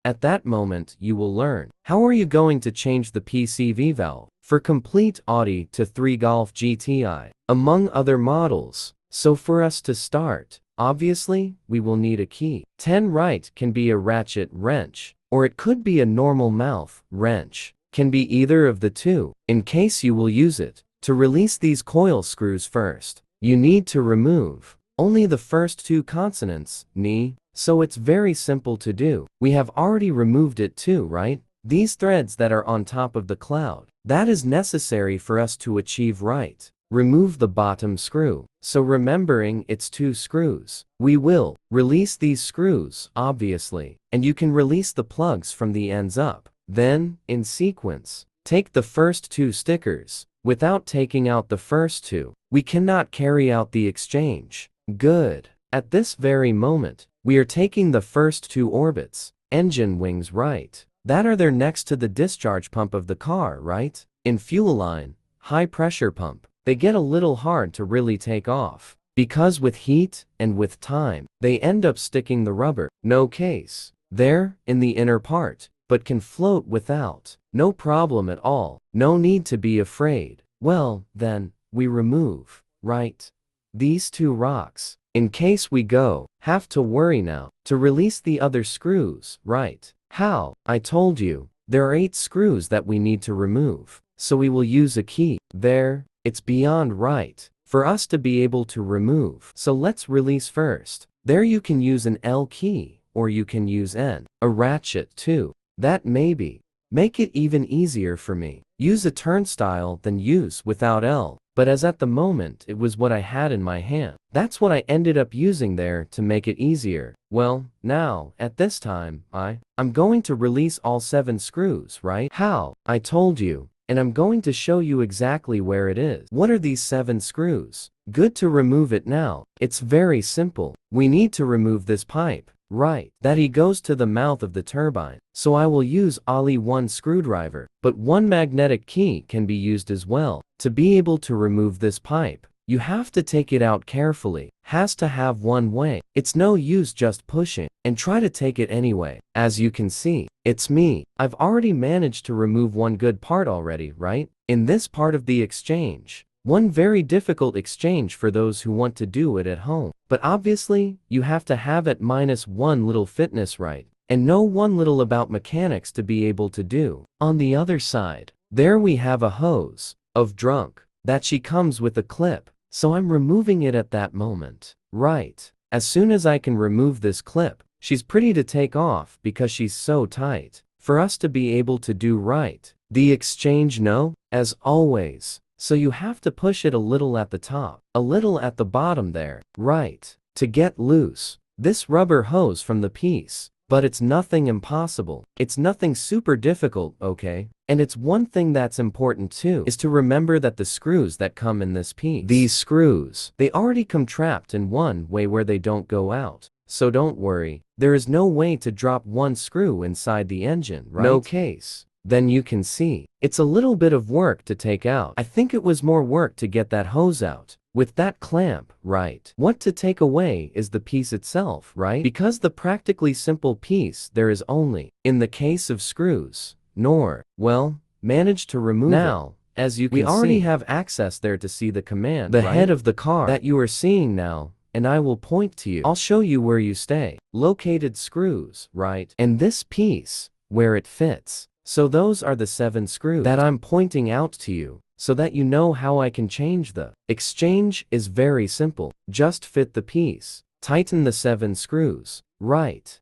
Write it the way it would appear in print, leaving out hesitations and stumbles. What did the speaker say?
At that moment, you will learn. How are you going to change the PCV valve for complete Audi to 3 Golf GTI, among other models? So for us to start, obviously, we will need a key. 10 right can be a ratchet wrench, or it could be a normal mouth wrench. Can be either of the two. In case you will use it, to release these coil screws first, you need to remove only the first two consonants, ni, so it's very simple to do. We have already removed it too, right? These threads that are on top of the cloud, that is necessary for us to achieve right. Remove the bottom screw. So remembering it's 2 screws, we will release these screws, obviously, and you can release the plugs from the ends up. Then, in sequence, take the first 2 stickers. Without taking out the first 2, we cannot carry out the exchange. Good. At this very moment, we are taking the first 2 orbits, engine wings right, that are there next to the discharge pump of the car, right? In fuel line, high pressure pump, they get a little hard to really take off, because with heat and with time, they end up sticking the rubber. No case. There, in the inner part, but can float without. No problem at all. No need to be afraid. Well, then, we remove, right, these 2 rocks. In case we have to worry now to release the other screws, right? How? I told you, there are 8 screws that we need to remove. So we will use a key. There, it's beyond right for us to be able to remove. So let's release first. There you can use an L key, or you can use N, a ratchet too. That maybe make it even easier for me. Use a turnstile than use without L. But as at the moment it was what I had in my hand. That's what I ended up using there to make it easier. Well, now, at this time, I'm going to release all 7 screws, right? How? I told you. And I'm going to show you exactly where it is. What are these 7 screws? Good to remove it now. It's very simple. We need to remove this pipe. Right, that he goes to the mouth of the turbine. So I will use only 1 screwdriver, but 1 magnetic key can be used as well. To be able to remove this pipe, you have to take it out carefully. Has to have 1 way. It's no use just pushing, and try to take it anyway. As you can see, it's me. I've already managed to remove 1 good part already, right? In this part of the exchange. 1 very difficult exchange for those who want to do it at home. But obviously, you have to have at -1 little fitness right, and know 1 little about mechanics to be able to do. On the other side, there we have a hose of drunk, that she comes with a clip, so I'm removing it at that moment. Right. As soon as I can remove this clip, she's pretty to take off because she's so tight. For us to be able to do right, the exchange as always. So you have to push it a little at the top, a little at the bottom there, right, to get loose this rubber hose from the piece. But it's nothing impossible. It's nothing super difficult, okay? And it's 1 thing that's important too, is to remember that the screws that come in this piece, these screws, they already come trapped in 1 way where they don't go out. So don't worry, there is no way to drop 1 screw inside the engine, right? No case. Then you can see, it's a little bit of work to take out. I think it was more work to get that hose out. With that clamp, right? What to take away is the piece itself, right? Because the practically simple piece there is only, in the case of screws, managed to remove now, as you can see. We already have access there to see the command, the head of the car that you are seeing now, and I will point to you. I'll show you where you stay. Located screws, right? And this piece, where it fits. So those are the 7 screws that I'm pointing out to you, so that you know how I can change the exchange is very simple. Just fit the piece, tighten the 7 screws, right,